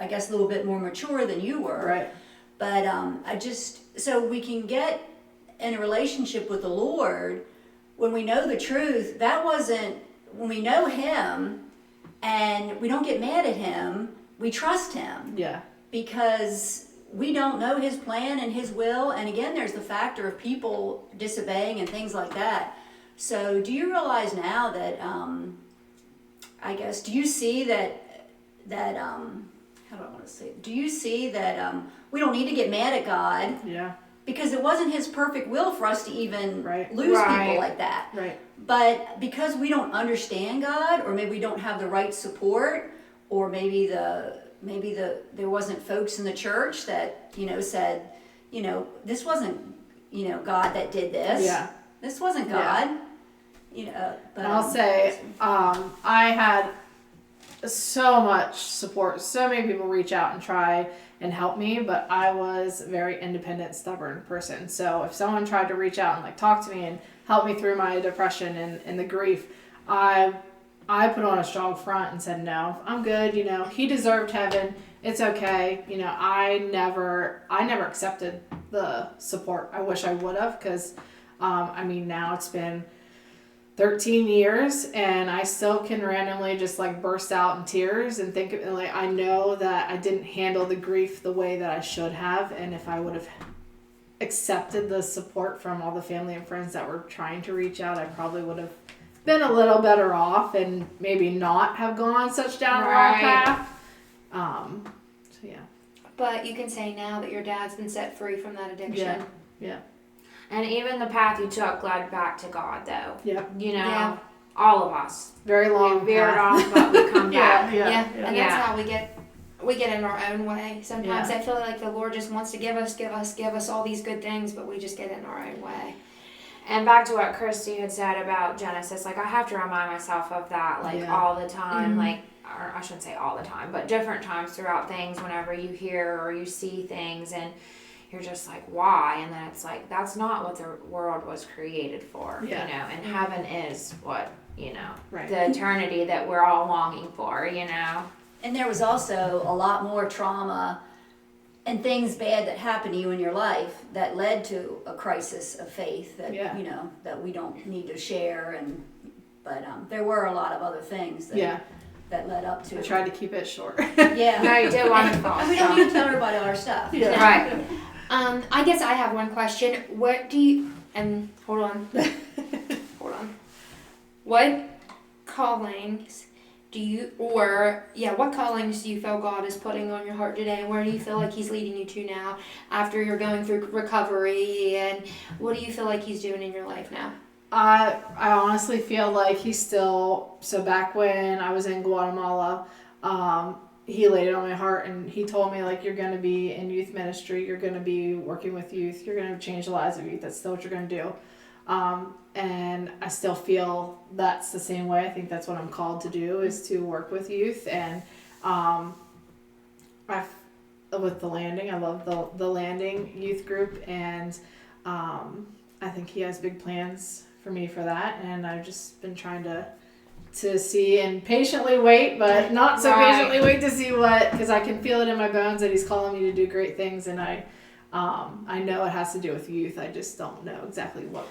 guess a little bit more mature than you were. Right. But so we can get in a relationship with the Lord when we know the truth. When we know Him and we don't get mad at Him, we trust Him. Yeah. Because we don't know His plan and His will. And again, there's the factor of people disobeying and things like that. So do you realize now that, do you see that how do I want to say it? Do you see that we don't need to get mad at God? Yeah. Because it wasn't His perfect will for us to even Right. lose Right. people like that. Right. But because we don't understand God, or maybe we don't have the right support, or maybe there wasn't folks in the church that said, this wasn't God that did this. Yeah. This wasn't God. But And I'll say, I had so much support. So many people reach out and try and help me, but I was a very independent, stubborn person. So if someone tried to reach out and like talk to me and help me through my depression and the grief, I put on a strong front and said, no, I'm good. He deserved heaven. It's okay. I never accepted the support. I wish I would have, because, now it's been 13 years and I still can randomly just like burst out in tears and think like, I know that I didn't handle the grief the way that I should have. And if I would have accepted the support from all the family and friends that were trying to reach out, I probably would have been a little better off and maybe not have gone such down the wrong Right. path. So yeah. But you can say now that your dad's been set free from that addiction. Yeah. And even the path you took led back to God, though. Yeah. Yeah. All of us. Very long We veered path. off, but we come back. Yeah, and Yeah. that's how we get in our own way. Sometimes Yeah. I feel like the Lord just wants to give us all these good things, but we just get in our own way. And back to what Christy had said about Genesis, like I have to remind myself of that, like Yeah. all the time, Mhm. like, or I shouldn't say all the time, but different times throughout things, whenever you hear or you see things and you're just like, why? And then it's like, that's not what the world was created for, Yeah. and heaven is what, Right. the eternity that we're all longing for, And there was also a lot more trauma and things bad that happened to you in your life that led to a crisis of faith that Yeah. that we don't need to share. But there were a lot of other things that led up to I it. tried to keep it short. Yeah. No, you did wonderful. And we don't need to tell everybody all our stuff. Yeah. Right. I guess I have one question. What do you hold on. What callings what callings do you feel God is putting on your heart today, and where do you feel like He's leading you to now after you're going through recovery, and what do you feel like He's doing in your life now? I honestly feel like He's still, so back when I was in Guatemala, He laid it on my heart and He told me, like, you're going to be in youth ministry, you're going to be working with youth, you're going to change the lives of youth, that's still what you're going to do. And I still feel that's the same way. I think that's what I'm called to do, is to work with youth. And with the Landing, I love the Landing youth group, and I think He has big plans for me for that. And I've just been trying to see and patiently wait, but not so Right. patiently wait to see what, because I can feel it in my bones that He's calling me to do great things, and I know it has to do with youth. I just don't know exactly what.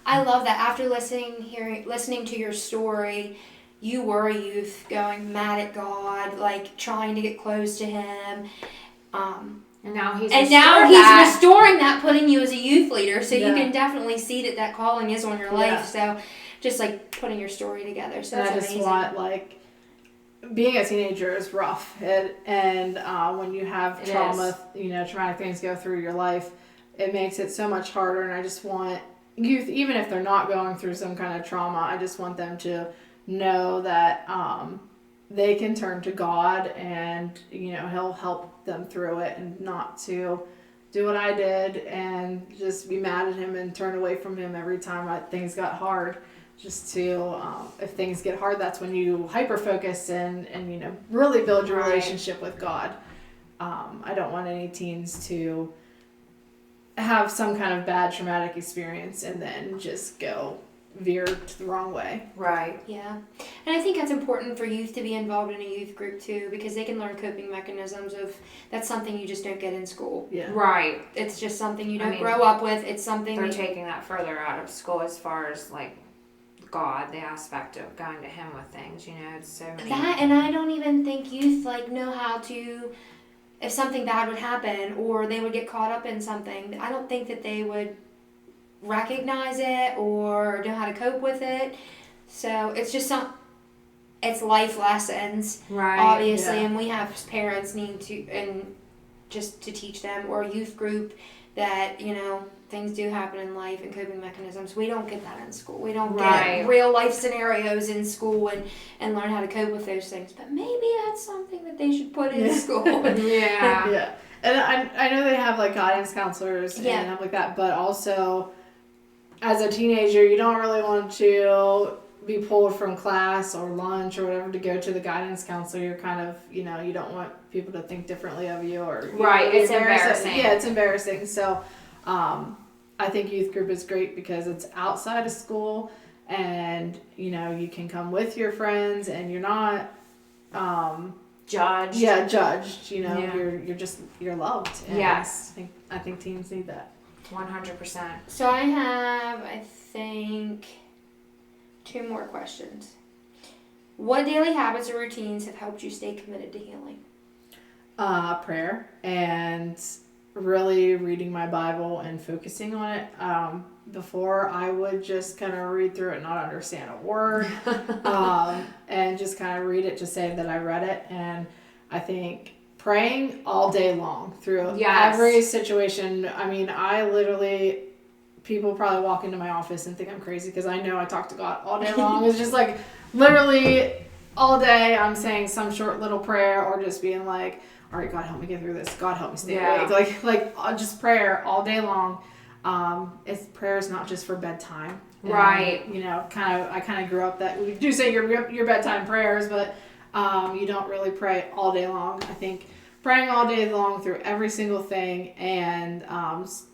I love that after listening to your story, you were a youth going mad at God, like trying to get close to Him. And now He's And restored now He's that. restoring that, putting you as a youth leader. So Yeah. you can definitely see that calling is on your life. Yeah. So just like putting your story together. So And that's I just amazing. want, like, being a teenager is rough, and when you have It trauma, traumatic things go through your life, it makes it so much harder. And I just want youth, even if they're not going through some kind of trauma, I just want them to know that they can turn to God, and He'll help them through it, and not to do what I did and just be mad at Him and turn away from Him every time things got hard. Just to, if things get hard, that's when you hyper focus and really build your Right. relationship with God. I don't want any teens to have some kind of bad traumatic experience and then just go veer to the wrong way. Right. Yeah. And I think that's important for youth to be involved in a youth group too, because they can learn coping mechanisms of, that's something you just don't get in school. Yeah. Right. It's just something you I don't mean, grow up with. It's something They're that, taking that further out of school as far as like God, the aspect of going to Him with things. You know, it's so many. that, and I don't even think youth like know how to, if something bad would happen or they would get caught up in something, I don't think that they would recognize it or know how to cope with it. So it's just it's life lessons, Right. obviously, yeah. and we have parents need to, and just to teach them, or a youth group that, you know, things do happen in life and coping mechanisms. We don't get that in school. We don't Right. get real life scenarios in school and learn how to cope with those things. But maybe that's something that they should put in Yeah. school. Yeah. Yeah. And I know they have like guidance counselors Yeah. and stuff like that, but also as a teenager, you don't really want to be pulled from class or lunch or whatever to go to the guidance counselor. You're kind of, you know, you don't want people to think differently of you or you Right, know, it's you're embarrassing. Yeah, it's embarrassing. So I think youth group is great because it's outside of school and, you know, you can come with your friends and you're not Judged. judged, you know, Yeah. you're loved. And Yes. I think teens need that. 100%. So I have, I think, 2 more questions. What daily habits or routines have helped you stay committed to healing? Prayer and really reading my Bible and focusing on it. Before I would just kind of read through it and not understand a word, and just kind of read it to say that I read it. And I think praying all day long through Yes. every situation. I mean, I literally, people probably walk into my office and think I'm crazy because I know I talk to God all day long. It's just like literally all day I'm saying some short little prayer or just being like, all right, God, help me get through this. God, help me stay Yeah. awake. Like just prayer all day long. Prayer is not just for bedtime. And, Right. you know, I kind of grew up that we do say your bedtime prayers, but you don't really pray all day long. I think praying all day long through every single thing and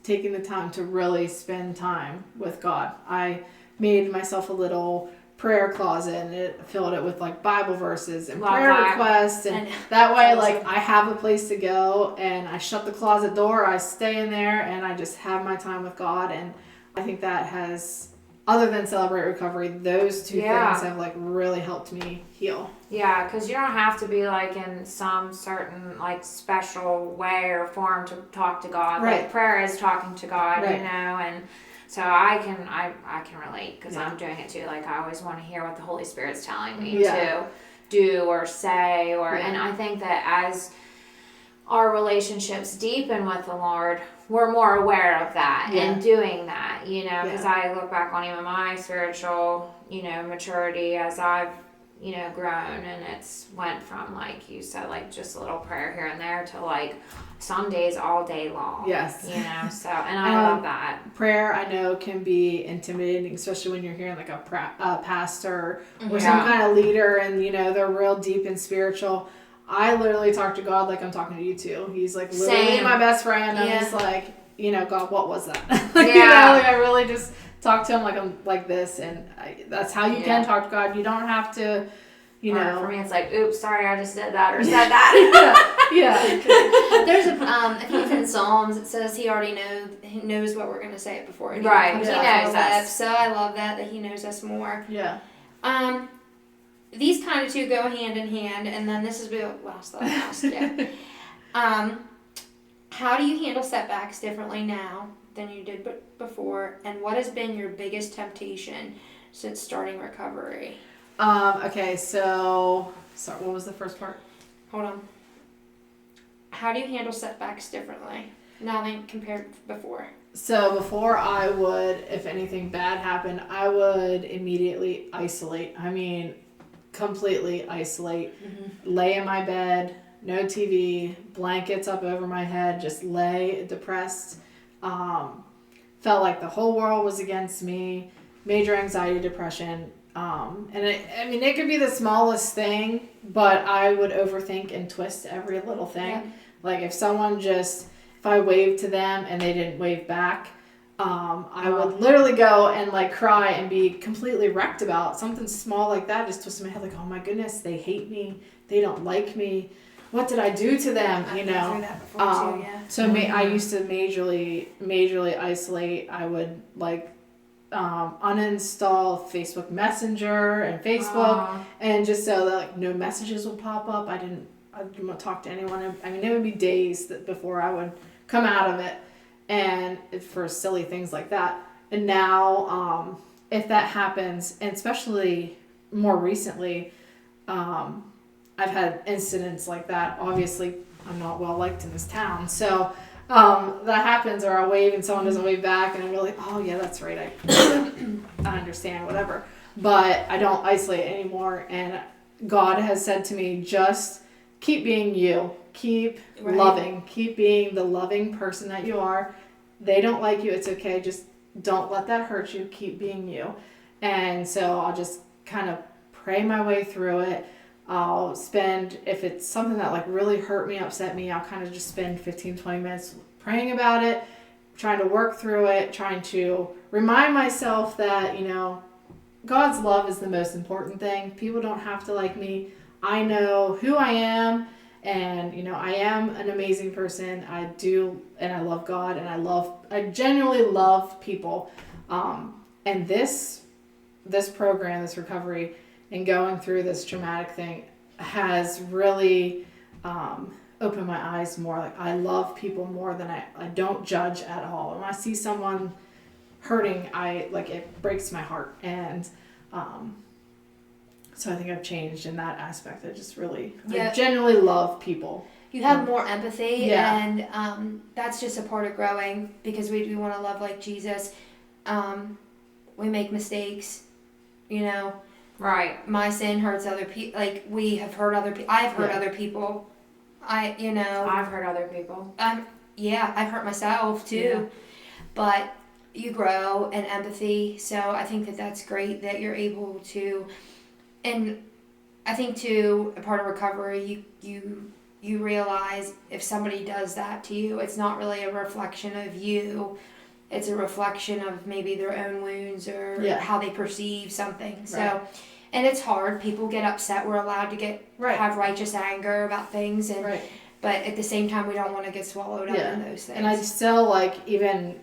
taking the time to really spend time with God. I made myself a little prayer closet and filled it with like Bible verses and Love prayer that. requests, and And that way that's like I have a place to go and I shut the closet door, I stay in there and I just have my time with God. And I think that has, other than Celebrate Recovery, those two Yeah. things have like really helped me heal. Yeah, because you don't have to be like in some certain like special way or form to talk to God. Right. Like prayer is talking to God, Right. you know, and so I can relate because Yeah. I'm doing it too. Like I always want to hear what the Holy Spirit's telling me Yeah. to do or say, or Yeah. and I think that as our relationships deepen with the Lord, we're more aware of that Yeah. and doing that, you know, because Yeah. I look back on even my spiritual, you know, maturity as I've, you know, grown, and it's went from, like you said, like just a little prayer here and there to like some days all day long. Yes. You know, so, and I love that. Prayer, I know, can be intimidating, especially when you're hearing like a pastor or Yeah. some kind of leader and, you know, they're real deep and spiritual. I literally talk to God like I'm talking to you two. He's like literally Same. my best friend. I'm Yeah. just like, you know, God, what was that? Like, you Yeah. know, like I really just talk to him like I'm like this, and that's how you Yeah. can talk to God. You don't have to, you Or know. for me, it's like, oops, sorry, I just did that or said that. yeah. There's I think it's in Psalms. It says he already knows what we're gonna say before it even Right, comes he off knows our us. lips. So I love that he knows us more. Yeah. These kind of two go hand in hand, and then this is the last that I asked you. How do you handle setbacks differently now than you did before, and what has been your biggest temptation since starting recovery? Okay, so sorry, what was the first part? Hold on. How do you handle setbacks differently now than compared to before? So before I would, if anything bad happened, I would immediately isolate. I mean, completely isolate. Lay in my bed, no TV, blankets up over my head, just lay depressed. Felt like the whole world was against me. Major anxiety, depression. It could be the smallest thing, but I would overthink and twist every little thing. Yeah. Like if I waved to them and they didn't wave back, I would literally go and like cry and be completely wrecked about something small like that. Just twisted my head like, oh my goodness, they hate me. They don't like me. What did I do to them? You know. Through that before too, yeah. So I used to majorly isolate. I would like uninstall Facebook Messenger and Facebook, and just so that like no messages would pop up. I didn't talk to anyone. I mean, it would be days before I would come out of it, and for silly things like that. And now, if that happens, and especially more recently, I've had incidents like that. Obviously, I'm not well liked in this town, so that happens, or I'll wave and someone doesn't wave back, and I'm really, oh yeah, that's right, I understand, whatever. But I don't isolate anymore, and God has said to me, just keep being you, keep loving, keep being the loving person that you are. They don't like you, it's okay, just don't let that hurt you, keep being you. And so I'll just kind of pray my way through it. I'll spend, if it's something that like really hurt me, upset me, I'll kind of just spend 15-20 minutes praying about it, trying to work through it, trying to remind myself that, you know, God's love is the most important thing. People don't have to like me. I know who I am, and you know, I am an amazing person. I do, and I love God, and I genuinely love people. And this program, this recovery, and going through this traumatic thing has really opened my eyes more. Like, I love people more than I don't judge at all. When I see someone hurting, it breaks my heart. And so I think I've changed in that aspect. I just really, I genuinely love people. You have more empathy, Yeah. and that's just a part of growing, because we want to love like Jesus. We make mistakes, you know. Right. My sin hurts other people. Like, we have hurt other people. I've hurt other people. I've hurt other people. I've hurt myself too. Yeah. But you grow in empathy, so I think that's great that you're able to. And I think too, a part of recovery, you realize if somebody does that to you, it's not really a reflection of you. It's a reflection of maybe their own wounds or how they perceive something. So, Right. and it's hard. People get upset. We're allowed to have righteous anger about things, and but at the same time, we don't want to get swallowed up in those things. And I still even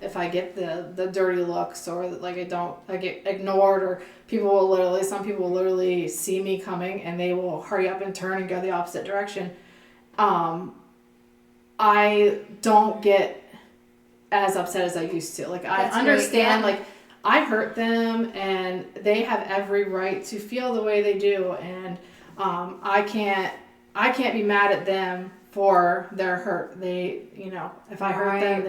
if I get the dirty looks, or I get ignored, or some people will literally see me coming and they will hurry up and turn and go the opposite direction. I don't get as upset as I used to. I understand, I hurt them, and they have every right to feel the way they do, and I can't be mad at them for their hurt. They, if I hurt them,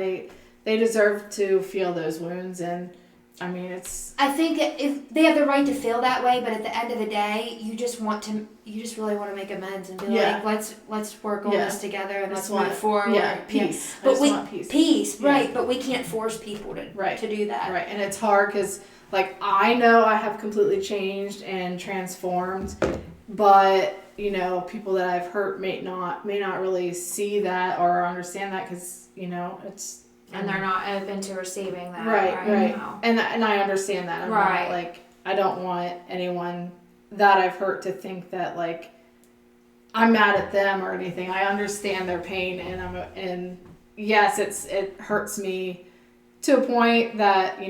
they deserve to feel those wounds, and I mean, I think if they have the right to feel that way, but at the end of the day, you just really want to make amends and be like, let's work on this together, and let's move forward. Yeah, peace. But I just want peace. Peace, right? But we can't force people to do that. Right, and it's hard because, I know I have completely changed and transformed, but people that I've hurt may not really see that or understand that, because it's. And they're not open to receiving that. Right. And I understand that. I'm not, I don't want anyone that I've hurt to think that I'm mad at them or anything. I understand their pain, and yes, it hurts me to a point that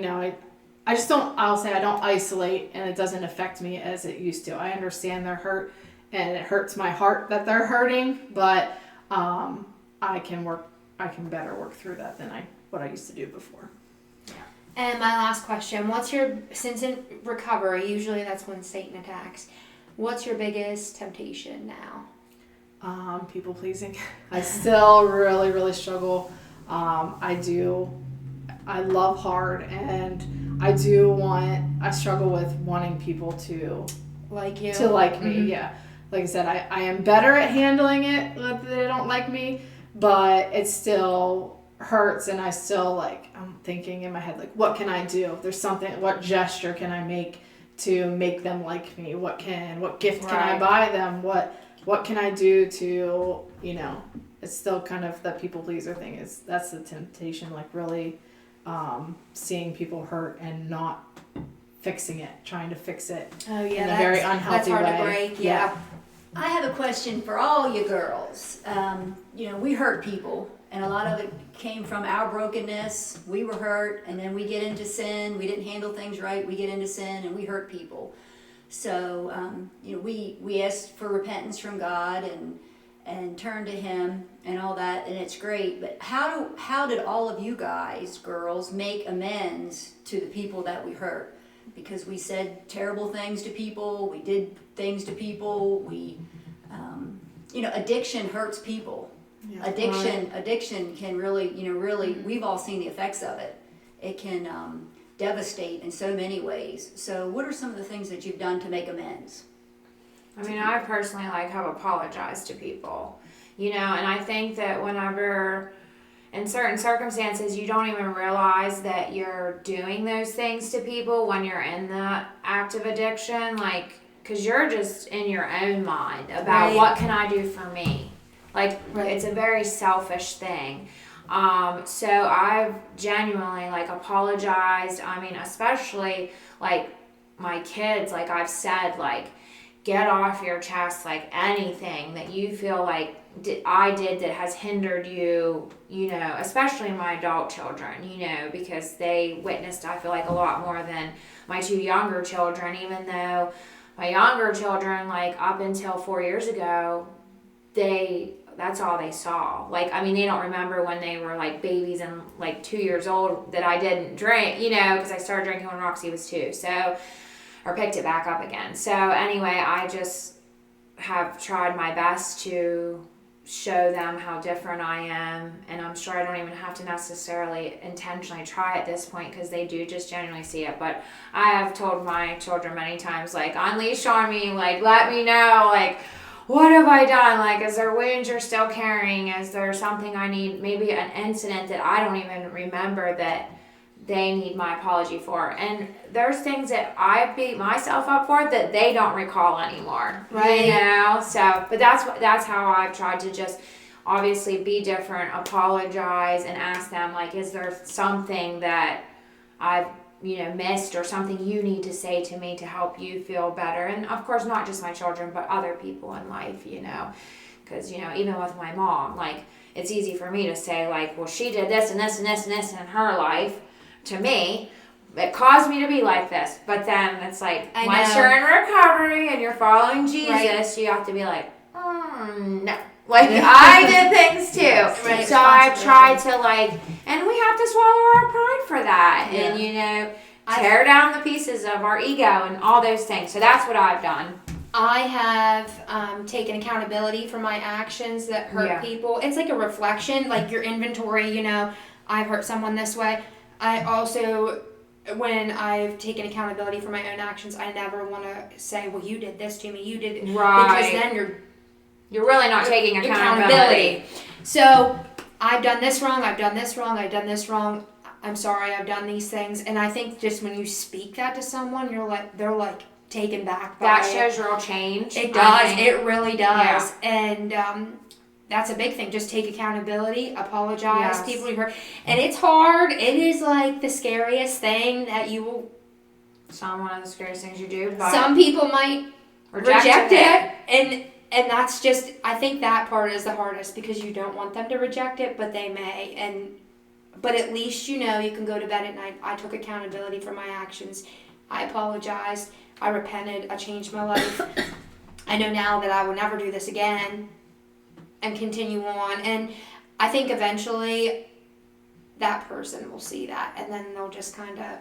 I'll say I don't isolate, and it doesn't affect me as it used to. I understand their hurt, and it hurts my heart that they're hurting, but I can better work through that than what I used to do before. And my last question, since in recovery, usually that's when Satan attacks, what's your biggest temptation now? People pleasing. I still really, really struggle. I love hard, and I struggle with wanting people to like you. To like me, yeah. Like I said, I am better at handling it that they don't like me, but it still hurts, and I still I'm thinking in my head, what can I do? If there's something, what gesture can I make to make them like me? What gift can I buy them? What can I do to, it's still kind of the people pleaser thing that's the temptation, really seeing people hurt and not fixing it, trying to fix it Oh in yeah, a that's, very unhealthy hard way. to break. Yeah. I have a question for all you girls. We hurt people, and a lot of it came from our brokenness. We were hurt, and then we get into sin. We didn't handle things right. We get into sin, and we hurt people. So, we ask for repentance from God and turn to Him and all that, and it's great. But how did all of you guys, girls, make amends to the people that we hurt? Because we said terrible things to people, we did things to people, addiction hurts people. Yeah. Addiction can really, we've all seen the effects of it. It can devastate in so many ways. So what are some of the things that you've done to make amends? I mean, I personally have apologized to people, and I think that whenever in certain circumstances you don't even realize that you're doing those things to people when you're in the act of addiction, because you're just in your own mind about what can I do for me. It's a very selfish thing. So I've genuinely apologized. I mean, especially my kids, I've said get off your chest, anything that you feel I did that has hindered you, especially my adult children, because they witnessed, I feel a lot more than my two younger children, even though my younger children, up until 4 years ago, that's all they saw. They don't remember when they were babies and 2 years old that I didn't drink, because I started drinking when Roxy was 2, or picked it back up again. So anyway, I just have tried my best to show them how different I am, and I'm sure I don't even have to necessarily intentionally try at this point because they do just genuinely see it. But I have told my children many times, unleash on me, let me know, what have I done? Is there wounds you're still carrying? Is there something I need, maybe an incident that I don't even remember that they need my apology for? And there's things that I beat myself up for that they don't recall anymore, Right. So, but that's how I've tried to just obviously be different, apologize, and ask them, is there something that I've missed, or something you need to say to me to help you feel better? And of course, not just my children, but other people in life, because even with my mom, it's easy for me to say well, she did this and this and this and this in her life to me, it caused me to be like this. But then it's once you're in recovery and you're following Jesus, you have to be no. I did things too. Right. So I've tried to and we have to swallow our pride for that. Yeah. And tear down the pieces of our ego and all those things. So that's what I've done. I have taken accountability for my actions that hurt people. It's like a reflection, your inventory, I've hurt someone this way. I also, when I've taken accountability for my own actions, I never want to say, well, you did this to me, you did it. Right. Because then you're really not taking accountability. So I've done this wrong, I've done this wrong, I've done this wrong. I'm sorry, I've done these things. And I think just when you speak that to someone, they're taken back by that shows real change. It does. It really does. Yeah. And that's a big thing. Just take accountability, apologize, people you hurt. And it's hard. It is the scariest thing that you will. One of the scariest things you do. But some people might reject it. And that's just, I think that part is the hardest because you don't want them to reject it, but they may. But at least you can go to bed at night. I took accountability for my actions. I apologized. I repented. I changed my life. I know now that I will never do this again and continue on. And I think eventually that person will see that and then they'll just kind of...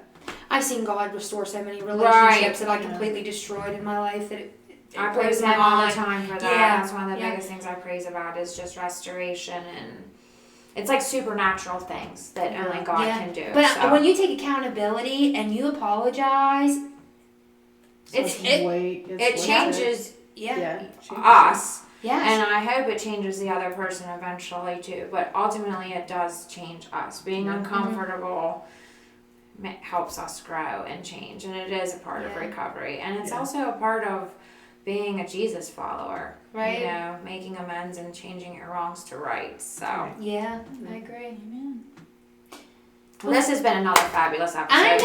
I've seen God restore so many relationships that I completely destroyed in my life that I praise Him all the time for that. Yeah. That's one of the biggest things I praise about is just restoration, and it's supernatural things that only God can do. But when you take accountability and you apologize, it changes us. Yes. And I hope it changes the other person eventually too. But ultimately, it does change us. Being uncomfortable helps us grow and change, and it is a part of recovery. And it's also a part of being a Jesus follower, right? Making amends and changing your wrongs to rights. So yeah, I agree. Amen. Well, this has been another fabulous episode. I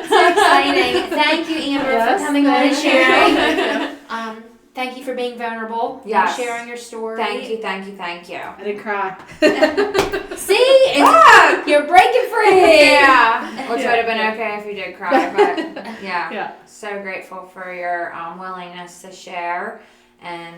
know. So exciting. Thank you, Amber, Yes, for coming on and thank you. sharing. Thank you for being vulnerable Yes. and sharing your story. Thank you, thank you, thank you. I didn't cry. See? You're breaking free. Yeah, which Yeah. would have been okay if you did cry, but yeah. Yeah. So grateful for your willingness to share and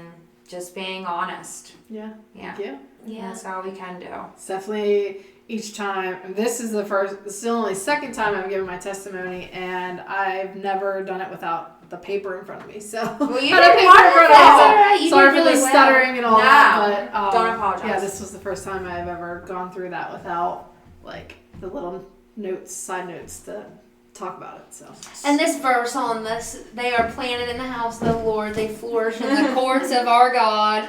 just being honest. Yeah. Yeah, Thank you. Yeah. that's all we can do. It's definitely each time. And this is the only second time I've given my testimony, and I've never done it without the paper in front of me. So Well, you I had a did paper in wonderful. front of me, That's so all right. You sorry did for the really well. stuttering and all No, that. But don't apologize. Yeah, this was the first time I've ever gone through that without like the little notes, side notes to talk about it. So And this verse on this, they are planted in the house of the Lord. They flourish in the courts of our God.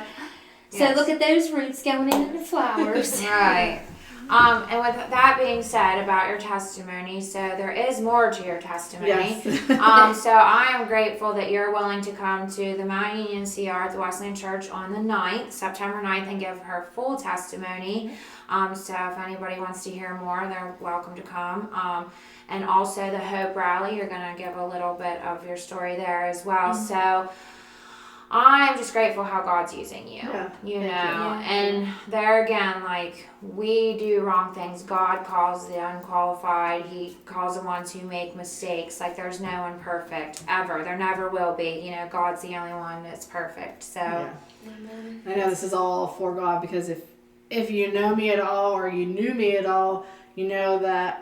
So Yes. look at those roots going into flowers. Right. And with that being said about your testimony, so there is more to your testimony. yes. So I am grateful that you're willing to come to the Mount Union CR at the Wesleyan Church on the 9th, September 9th, and give her full testimony. So if anybody wants to hear more, they're welcome to come. And also the Hope Rally, you're going to give a little bit of your story there as well. So I'm just grateful how God's using you. Yeah, You thank know, you. Yeah. and there again, like, we do wrong things. God calls the unqualified. He calls the ones who make mistakes. Like, there's no one perfect ever. There never will be. You know, God's the only one that's perfect. So, Yeah. I know this is all for God, because if you know me at all, or you knew me at all, you know that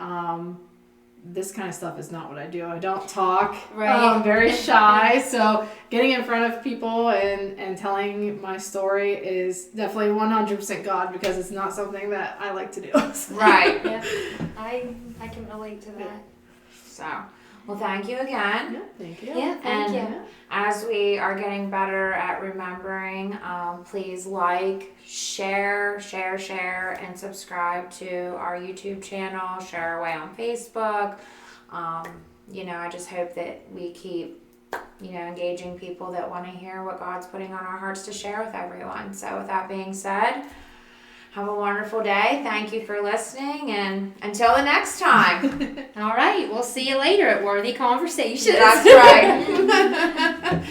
this kind of stuff is not what I do. I don't talk. Right. I'm very shy. So getting in front of people and telling my story is definitely 100% God, because it's not something that I like to do. right. Yeah. I can relate to that. So, well, thank you again. Yeah, thank you. Yeah, thank And- you. As we are getting better at remembering, please like, share, and subscribe to our YouTube channel. Share away on Facebook. You know, I just hope that we keep, you know, engaging people that want to hear what God's putting on our hearts to share with everyone. So with that being said, have a wonderful day. Thank you for listening, and until the next time. All right. We'll see you later at Worthy Conversations. That's right.